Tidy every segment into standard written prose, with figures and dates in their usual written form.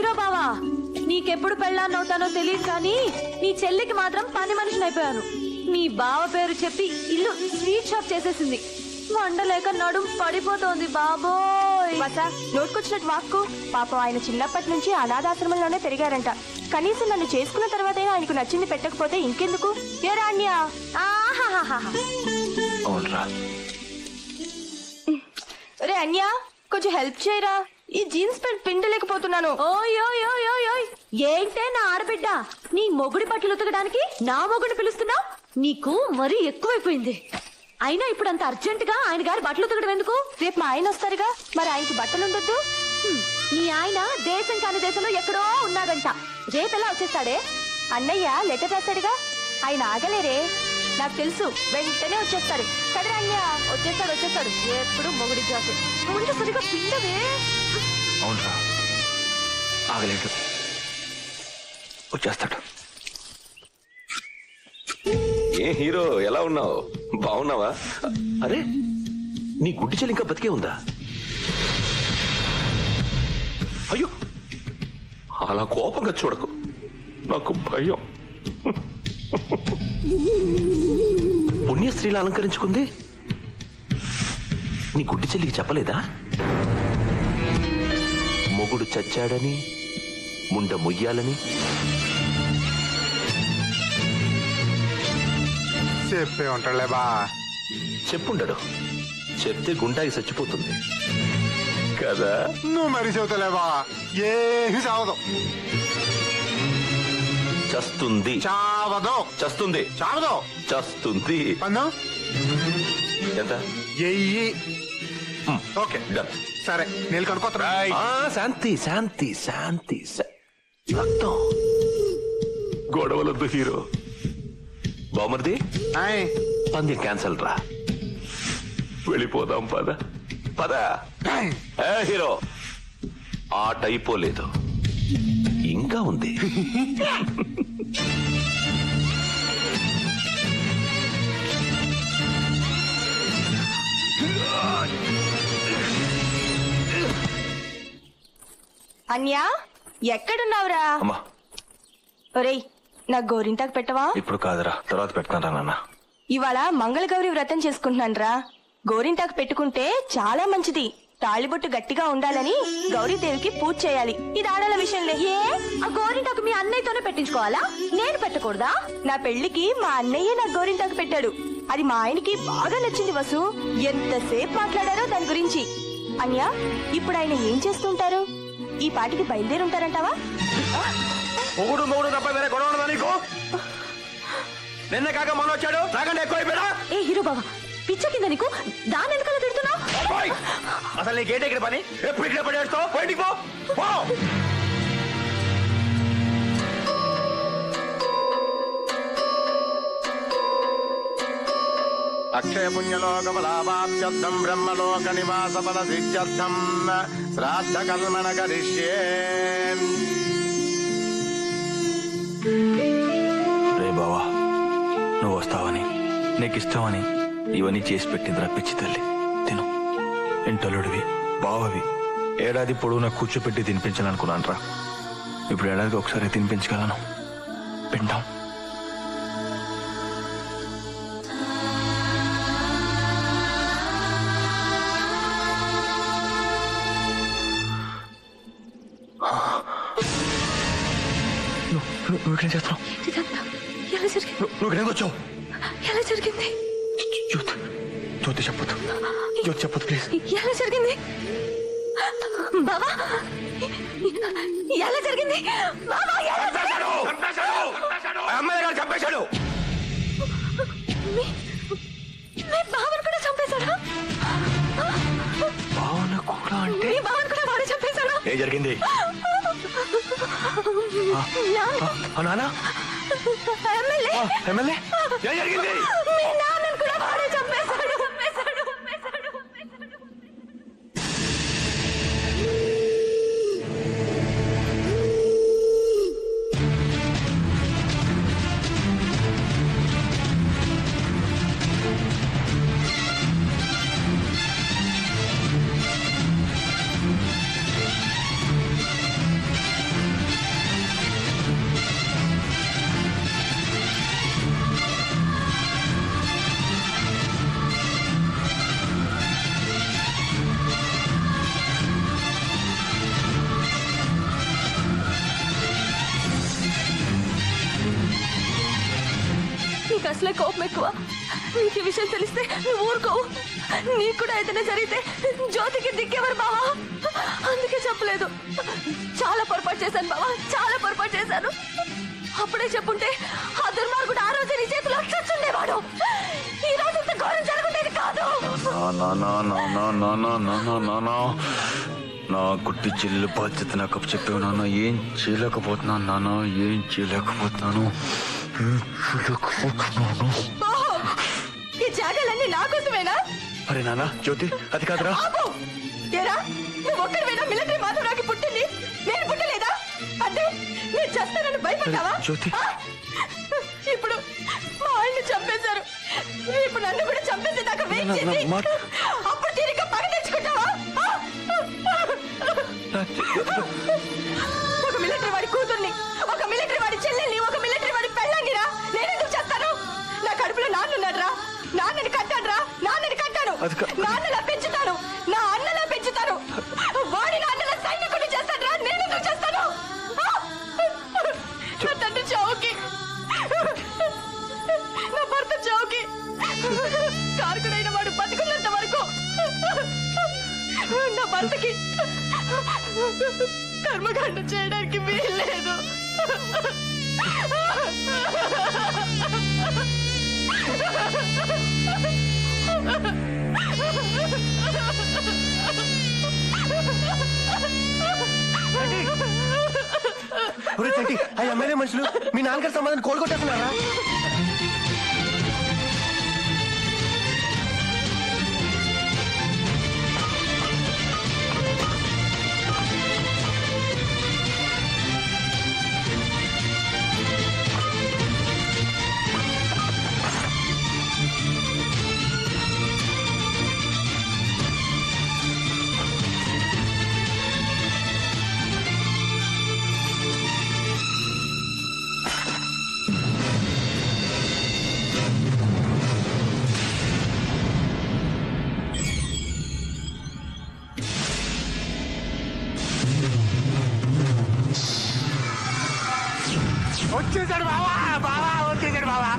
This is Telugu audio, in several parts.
హీరో బావా, నీకెప్పుడు పెళ్ళాన్ని అవుతానో తెలియదు కానీ నీ చెల్లికి మాత్రం పని మనిషిని అయిపోయాను. నీ బావ పేరు చెప్పి ఇల్లు స్వీట్ షాప్ చేసేసింది. వండలేక నడుం పడిపోతోంది బాబోయ్. నోటుకొచ్చినట్టు వాక్కు. పాపం ఆయన చిన్నప్పటి నుంచి అనాథాశ్రమంలోనే పెరిగారంట. కనీసం నన్ను చేసుకున్న తర్వాతైనా ఆయనకు నచ్చింది పెట్టకపోతే ఇంకెందుకు? ఏ రాణ్యా, రే అన్యా, కొంచెం హెల్ప్ చేయరా. ఈ జీన్స్ ప్యాంట్ పిండలేకపోతున్నాను. ఓయ్ ఏంటే నా ఆడబిడ్డ, నీ మొగుడి బట్టలు ఉతకడానికి నా మొగుడిని పిలుస్తున్నావు? నీకు మరీ ఎక్కువైపోయింది. అయినా ఇప్పుడు అంత అర్జెంట్ గా ఆయన గారి బట్టలు ఉతకడం ఎందుకు? రేపు మా ఆయన వస్తారుగా, మరి ఆయనకి బట్టలు ఉండొద్దు? నీ ఆయన దేశం కాని దేశంలో ఎక్కడో ఉన్నాడంట. రేపెలా వచ్చేస్తాడే? అన్నయ్య లెటర్ రాశాడుగా, ఆయన ఆగలేరే. నాకు తెలుసు, వెంటనే వచ్చేస్తాడు కదరా అన్య. వచ్చేస్తాడు ఎప్పుడు మొగుడి జాసు. ముందు సరిగా పిండవే. అవునరా, ఆగలేడు, వచ్చేస్తాడు. ఏ హీరో, ఎలా ఉన్నావు? బాగున్నావా? అరే, నీ గుడ్డి చెల్లి ఇంకా బతికే ఉందా? అయ్యో, అలా కోపంగా చూడకు, నాకు భయం. పుణ్యస్త్రీలు అలంకరించుకుంది. నీ గుడ్డి చెల్లికి చెప్పలేదా మొగుడు చచ్చాడని, ముండ మొయ్యాలని? చెప్పే ఉంటాడులే బా. చెప్పుండడు, చెప్తే గుండాకి చచ్చిపోతుంది కదా. నువ్వు మరి చెబుతలేవా? ఏమి చావదు. చస్తుంది. చావదు. చస్తుంది. చావదు. చస్తుంది. పన్ను ఎంత? ఎయ్యి. Okay done. సరే, నేను కనుక్కోతా. శాంతి శాంతి శాంతి. రక్తం గొడవలొద్దు హీరో. బామర్ది, పంది క్యాన్సల్ రా, వెళ్ళిపోదాం. పద పద. హీరో, ఆట అయిపోలేదు, ఇంకా ఉంది. అన్యా, ఎక్కడున్నావురా? అమ్మా, ఒరేయ్, నాకు గోరింటాకు పెట్టవా? ఇప్పుడు కాదురా, తర్వాత పెడతానరా నాన్న. ఇవాళ మంగళగౌరి వ్రతం చేసుకుంటున్నానురా. గోరింటాకు పెట్టుకుంటే చాలా మంచిది. తాళిబొట్టు గట్టిగా ఉండాలని గౌరీదేవికి పూజ చేయాలి. ఇది ఆడాల విషయంలే. ఏ, ఆ గోరింటాకు మీ అన్నయ్యతోనే పెట్టించుకోవాలా? నేను పెట్టకూడదా? నా పెళ్లికి మా అన్నయ్య నాకు గోరింటాకు పెట్టాడు. అది మా ఆయనకి బాగా నచ్చింది వసు. ఎంతసేపు మాట్లాడారో దాని గురించి. అన్యా, ఇప్పుడు ఆయన ఏం చేస్తుంటారు? ఈ పాటికి బయలుదేరుంటారంటావా? మొగుడు తప్ప వేరే గొడవ ఉండదా నీకు? నిన్న కాక మొన్న వచ్చాడు, నాకంటే ఎక్కువ అయిపోయా. ఏ హీరో బావా, పిచ్చ కింద నీకు దాని ఎందుకలా తిడుతున్నావు? అసలు నీకేంటి ఇక్కడ పని? ఎప్పుడు ఇక్కడ పడేస్తావు? బయటికి పో. అక్షయ పుణ్యలోకఫలాభాప్యర్థం బ్రహ్మలోక నివాస ఫల సిద్ధ్యర్థం శ్రాద్ధ కల్మణ కరిష్యే. రే బావా, నువ్వు వస్తావని, నీకు ఇష్టమని ఇవన్నీ చేసి పెట్టిందిరా పిచ్చి తల్లి. తిను. ఇంటలుడివి, బావవి, ఏడాది పొడవునా కూర్చోపెట్టి తినిపించాలనుకున్నాను రా. ఇప్పుడు ఏడాదికి ఒకసారి తినిపించగలను. పిండం. నువ్వు ఇక్కడేం చేస్తున్నావు? ఎలా జరిగింది? నువ్వు ఇక్కడేం వచ్చావు? ఎలా జరిగింది? జ్యోతి చెప్పొద్దు, జ్యోతి చెప్పొద్దు ప్లీజ్. ఎలా జరిగింది బాబా? ఎలా జరిగింది బాబా? అమ్మాయి గారు చంపేశాడు. మీ బావను కూడా చంపేశాడా? భావన కూడా అంటే మీ బావను కూడా వాడే చంపేశాడా? ఏం జరిగింది? నానా, ఎమ్మెల్యే, ఏం జరిగింది? మీ నాన్నను కూడా వాడే చంపేశాడు. అసలే కోపం ఎక్కువ. నీకు ఈ విషయం తెలిస్తే నువ్వు ఊరుకోవు. నీకు కూడా ఏదైనా జరిగితే జ్యోతికి దిక్కేవారు బావా. అందుకే చెప్పలేదు. చాలా పొరపాటు చేశాను బావా, చాలా పొరపాటు చేశాను. అప్పుడే చెప్పుంటే ఆ దుర్మార్గుడు ఆ రోజు నీ చేతిలో చచ్చుండేవాడు. ఈ రోజు ఇంత ఘోరం జరుగుతుంది కాదు. నా గుట్టి చెల్లి బాధ్యత నాకు చెప్పావు నాన్న. ఏం చేయలేకపోతున్నాను నాన్న, ఏం చేయలేకపోతున్నాను. బావా, ఈ జాగాలన్నీ నా కోసమేనా? అరే నాన్న, జ్యోతి అది కాదురా. ఆపు! ఏరా, నువ్వు ఒక్కడివేనా మిలిటరీ మాధవరావుకి పుట్టింది? నేను పుట్టలేదా? అంటే నేను చేస్తానని భయపడ్డావా? జ్యోతి. ఆ? ఇప్పుడు మా ఆయన్ని చంపేశారు. ఇప్పుడు నన్ను కూడా చంపేసి నాకు వేయించింది. అప్పుడు తిరిగి పగ తెచ్చుకుంటావా? ఆ? ఒక మిలిటరీ వాడి కూతుర్ని, ఒక మిలిటరీ వాడి చెల్లెల్ని, ఒక మిలిటరీ వాడి పెళ్ళాంగిరా నేనెందుకు చేస్తాను? నా కడుపులో నాన్నున్నాడ్రా, నాన్నని కట్టాడ్రా, నాన్నని కట్టాను, నాన్నలా పెంచుతాను, నా అన్నలా పెంచుతాను. వాడి నాన్నలా సైనికుడిని చేస్తాడ్రా, నేనెందుకు చేస్తాను? నా తండ్రి చౌకి, నా భర్త చౌకి, కారకుడైన వాడు బతుకున్నంత వరకు నా భర్తకి కర్మకాండ చేయడానికి వీల్లేదు. ఆ ఎమ్మెల్యే మనుషులు మీ నాన్నగారి సమాధానం కోలుకొట్టేస్తున్నారా? వచ్చేసాడు బావా, బావా వచ్చేసాడు బావా.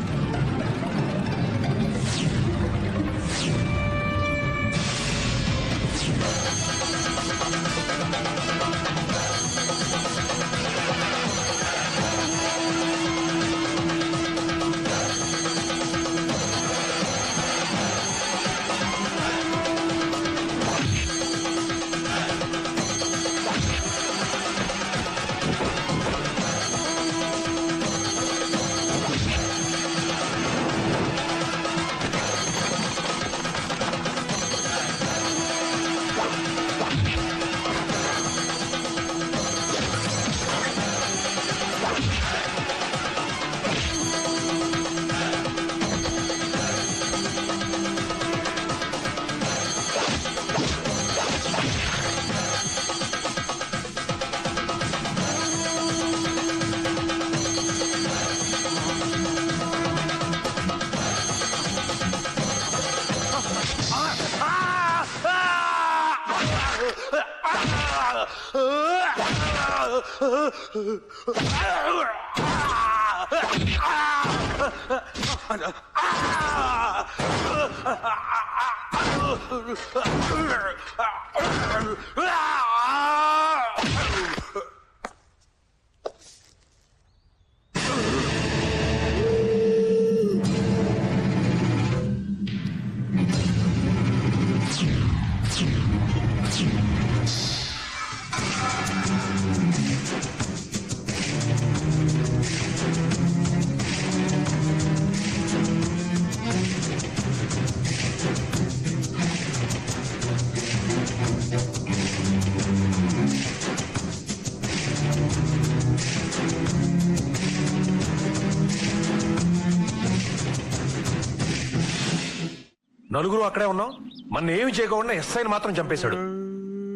నలుగురు అక్కడే ఉన్నాం. మన ఏమి చేయకుండా ఎస్ఐని మాత్రం చంపేశాడు.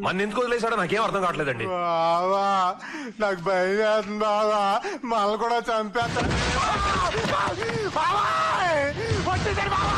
మన ఎందుకు వదిలేశాడో నాకేం అర్థం కావట్లేదండి. బావా నాకు భయం వేస్తుంది బావా, మళ్ళీ కూడా చంపేస్తాడు. వచ్చేసాడు బావా.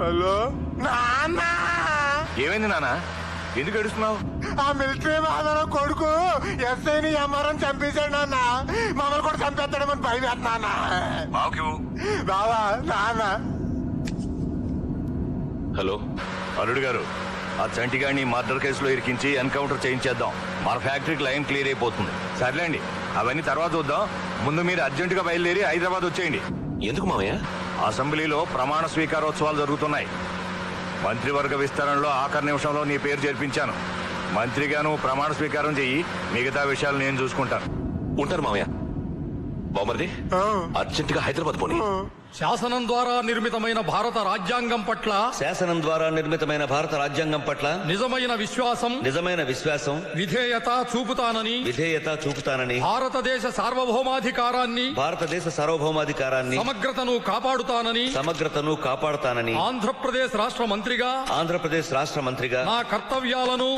హలో నాన్న, ఏమైంది నాన్న? ఎందుకు ఏడుస్తున్నావు? ఆ మిలిటరీ మాధవ కొడుకు ఎస్ఐని ఎంఆర్ఎం చంపేశాడు నాన్న. మమ్మల్ని కూడా చంపేస్తాడమని భయం వేస్తున్నా. బావా నాన్న. హలో అల్లుడు గారు, ఆ చంటిగాడిని మర్డర్ కేసులో ఇరికించి ఎన్కౌంటర్ చేయించేద్దాం. మన ఫ్యాక్టరీకి లైన్ క్లియర్ అయిపోతుంది. సర్లేండి, అవన్నీ తర్వాత చూద్దాం. ముందు మీరు అర్జెంటుగా బయలుదేరి హైదరాబాద్ వచ్చేయండి. ఎందుకు మామయ్య? అసెంబ్లీలో ప్రమాణ స్వీకారోత్సవాలు జరుగుతున్నాయి. మంత్రివర్గ విస్తరణలో ఆఖరి నిమిషంలో నీ పేరు చేర్పించాను. మంత్రిగా నువ్వు ప్రమాణ స్వీకారం చెయ్యి, మిగతా విషయాలు నేను చూసుకుంటాను. ఉంటారు మామయ్య. బామర్ది, అర్జెంటుగా హైదరాబాద్ పోనీ. శాసనం ద్వారా నిర్మితమైన భారత రాజ్యాంగం పట్ల శాసనం ద్వారా నిర్మితమైన భారత రాజ్యాంగం పట్ల నిజమైన విశ్వాసం విధేయత చూపుతానని భారతదేశ సార్వభౌమాధికారాన్ని సమగ్రతను కాపాడుతానని ఆంధ్రప్రదేశ్ రాష్ట్ర మంత్రిగా నా కర్తవ్యాలను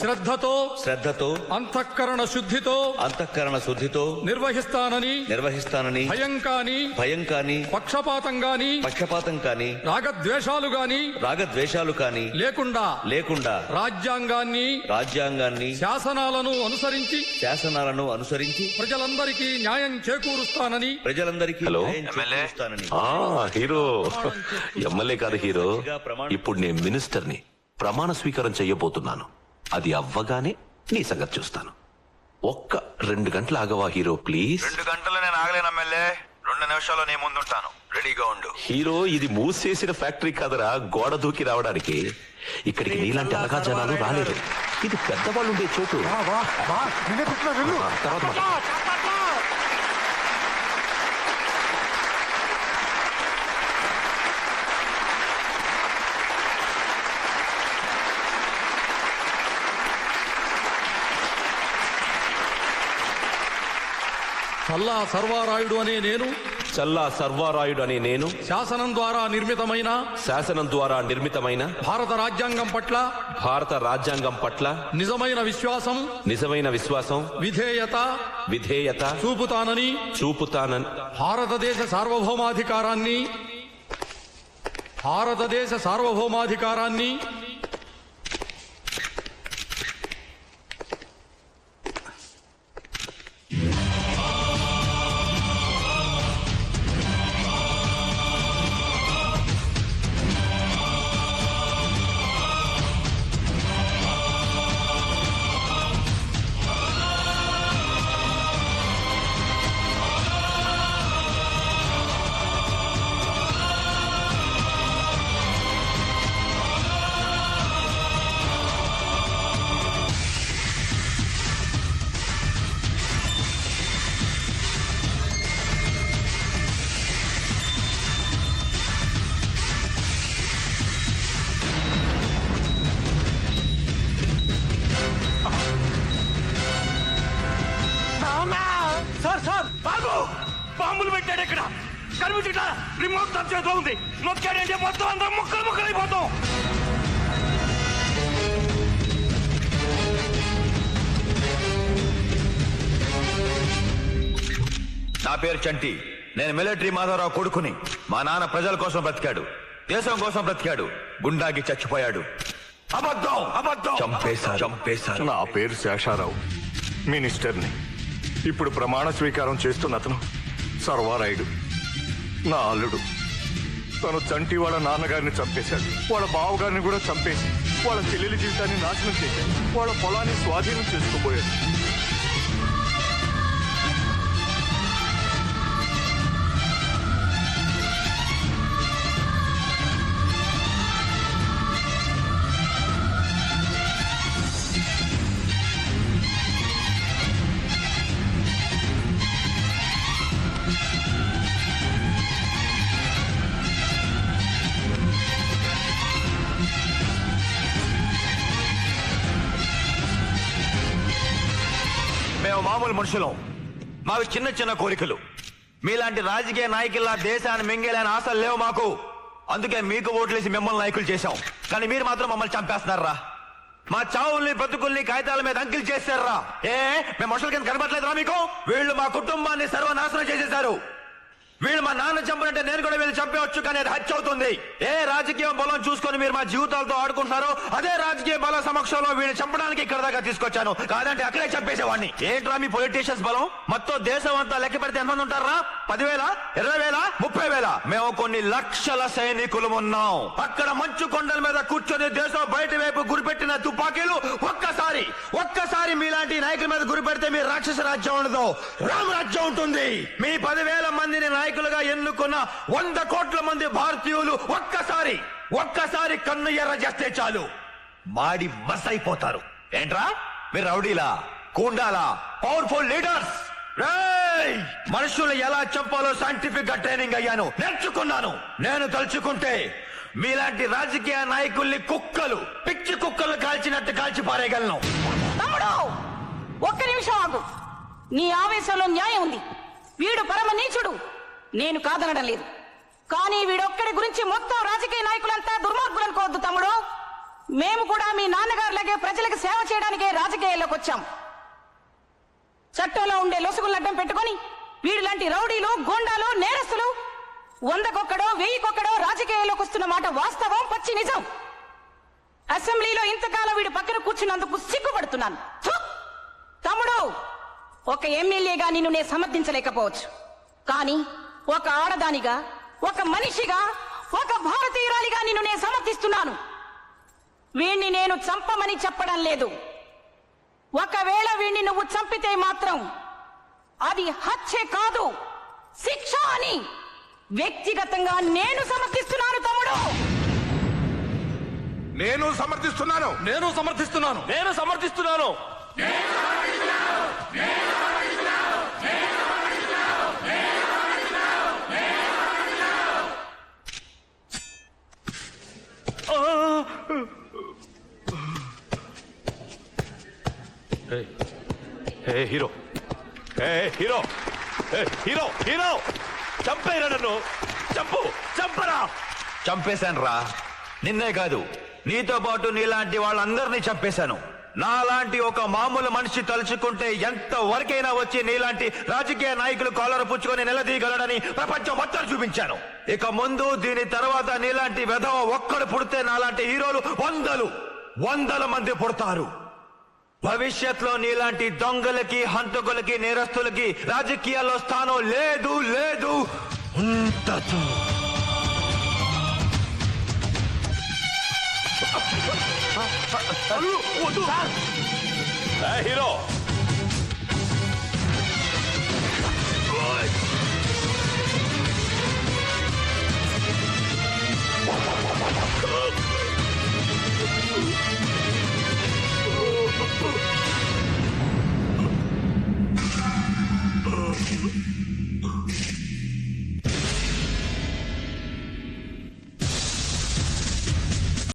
శ్రద్ధతో అంతఃకరణ శుద్ధితో నిర్వహిస్తానని భయం కాని పక్షపాతం కాని రాగద్వేషాలు కాని లేకుండా రాజ్యాంగాన్ని శాసనాలను అనుసరించి ప్రజలందరికీ న్యాయం చేకూరుస్తానని హలో హీరో. ఎమ్మెల్యే కాదు హీరో, ఇప్పుడు నేను మినిస్టర్ని. ప్రమాణ స్వీకారం చెయ్యబోతున్నాను. అది అవ్వగానే నీ సంగతి చూస్తాను. ఒక్క 2 గంటలు ఆగవా హీరో ప్లీజ్? 2 గంటలు నేను ఆగలేను ఎమ్మెల్యే. 2 నిమిషాల్లో నీ ముందుంటాను. రెడీగా ఉండు. హీరో, ఇది మూసేసిన ఫ్యాక్టరీ కదరా గోడ దూకి రావడానికి. ఇక్కడికి నీలాంటి అలగా జనాలు రాలేరు. ఇది పెద్దవాళ్ళు ఉండే చోటు. తర్వాత చల్లా సర్వారాయుడు అనే నేను శాసనం ద్వారా నిర్మితమైన భారత రాజ్యాంగం పట్ల నిజమైన విశ్వాసం విధేయత చూపుతానని భారతదేశ సార్వభౌమాధికారాన్ని బాంబులు పెట్టాడు ఇక్కడ. కనిపించట రిమోట్ తన చేతిలో ఉంది. నొక్కాడంటే మొత్తం అందరం ముక్కలైపోతాం. నా పేరు చంటి. నేను మిలిటరీ మాధవరావు కొడుకుని. మా నాన్న ప్రజల కోసం బ్రతికాడు, దేశం కోసం బ్రతికాడు. గుండాకి చచ్చిపోయాడు. అబద్ధం. చంపేశారు. నా పేరు శేషారావు, మినిస్టర్ని. ఇప్పుడు ప్రమాణ స్వీకారం చేస్తున్న అతను సర్వారాయుడు, నా అల్లుడు. తను చంటి వాళ్ళ నాన్నగారిని చంపేశాడు. వాళ్ళ బావగారిని కూడా చంపేసి వాళ్ళ చెల్లెలి జీవితాన్ని నాశనం చేశాడు. వాళ్ళ పొలాన్ని స్వాధీనం చేసుకోబోయాడు. మేము మామూలు మనుషులం. మాకు చిన్న చిన్న కోరికలు. మీలాంటి రాజకీయ నాయకుల్లా దేశాన్ని మింగేలేని ఆశలు లేవు మాకు. అందుకే మీకు ఓట్లేసి మిమ్మల్ని నాయకులు చేశాం. కానీ మీరు మాత్రం మమ్మల్ని చంపేస్తున్నారా? మా చావుల్ని బ్రతుకుల్ని కాగితాల మీద అంకిల్ చేశారా? మేము మనుషుల కింద కనబడలేదురా మీకు? వీళ్ళు మా కుటుంబాన్ని సర్వనాశనం చేసేశారు. వీళ్ళు మా నాన్న చంపనంటే నేను కూడా వీళ్ళు చంపేవచ్చు, కానీ అది హత్య అవుతుంది. ఏ రాజకీయ బలం చూసుకొని మీరు మా జీవితాలతో ఆడుకుంటున్నారో అదే రాజకీయ బలం సమక్షంలో వీళ్ళు చంపడానికి ఇక్కడ దాకా తీసుకొచ్చాను. కాదంటే అక్కడే చంపేసేవాడిని. ఏంట్రా మీ పొలిటీషియన్స్ బలం? మొత్తం దేశం అంతా లెక్క పెడితే ఎంతమంది ఉంటారా? 10,000, 20,000, 30,000? మేము కొన్ని లక్షల సైనికులు ఉన్నాం. అక్కడ మంచు కొండల మీద కూర్చొని దేశం బయట వైపు గురిపెట్టిన తుపాకీలు ఒక్కసారి మీలాంటి నాయకుల మీద గురిపెడితే మీ రాక్షస రాజ్యం ఉండదు, రామరాజ్యం ఉంటుంది. మీ 10,000 మందిని నాయకులుగా ఎన్నుకున్న 100 కోట్ల మంది భారతీయులు ఒక్కసారి కన్ను ఎర్ర చేస్తే చాలు మాడి మస్ అయిపోతారు. ఏంట్రా మీరు రౌడీలా, కూండాలా, పవర్ఫుల్ లీడర్స్? మనుషులు ఎలా చంపాలో సైంటిఫిక్ గా ట్రైనింగ్ అయ్యాను, నేర్చుకున్నాను. నేను తలుచుకుంటే మీలాంటి రాజకీయ నాయకుల్ని పిచ్చి కుక్కలు కాల్చినట్టు కాల్చి పారేయగలను. తమ్ముడు, ఒక్క నిమిషం ఆగు. నీ ఆవేశంలో న్యాయం ఉంది. వీడు పరమ నీచుడు, నేను కాదనడం లేదు. కానీ వీడొక్కడి గురించి మొత్తం రాజకీయ నాయకులంతా దుర్మార్గులు అనుకోవద్దు తమ్ముడు. మేము కూడా మీ నాన్నగారులాగే ప్రజలకు సేవ చేయడానికే రాజకీయాల్లోకి వచ్చాం. చట్టంలో ఉండే లొసుగులను అడ్డం పెట్టుకొని వీడు లాంటి రౌడీలు, గోండాలు, నేరస్తులు 100కొక్కడో 1000కొక్కడో రాజకీయాల్లోకి వస్తున్న మాట వాస్తవం, పచ్చి నిజం. అసెంబ్లీలో ఇంతకాలం వీడు పక్కన కూర్చున్నందుకు సిగ్గుపడుతున్నాను. తమ్ముడు, ఒక ఎమ్మెల్యేగా నిన్ను నేను సమర్థించలేకపోవచ్చు, కానీ ఒక ఆడదానిగా, ఒక మనిషిగా, ఒక భారతీయురాలిగా నిన్ను నేను సమర్థిస్తున్నాను. వీణ్ణి నేను చంపమని చెప్పడం లేదు. ఒకవేళ వీణ్ణి నువ్వు చంపితే మాత్రం అది హత్య కాదు, శిక్ష అని వ్యక్తిగతంగా నేను సమర్థిస్తున్నాను తమ్ముడు. నేను సమర్థిస్తున్నాను. హీరో చంపేరా నన్ను, చంపరా. చంపేశాను రా, నిన్నే కాదు నీతో పాటు నీలాంటి వాళ్ళందరినీ చంపేశాను. నాలాంటి ఒక మామూలు మనిషి తలుచుకుంటే ఎంత వరకైనా వచ్చి నీలాంటి రాజకీయ నాయకులు కాలర్ పుచ్చుకొని నిలదీయగలడని ప్రపంచం మొత్తం చూపించాను. ఇక ముందు దీని తర్వాత నీలాంటి వెధవ ఒక్కడు పుడితే నాలాంటి హీరోలు వందల మంది పుడతారు. భవిష్యత్తులో నీలాంటి దొంగలకి, హంతకులకి, నేరస్తులకి రాజకీయాల్లో స్థానం లేదు ఉండదు. హీరో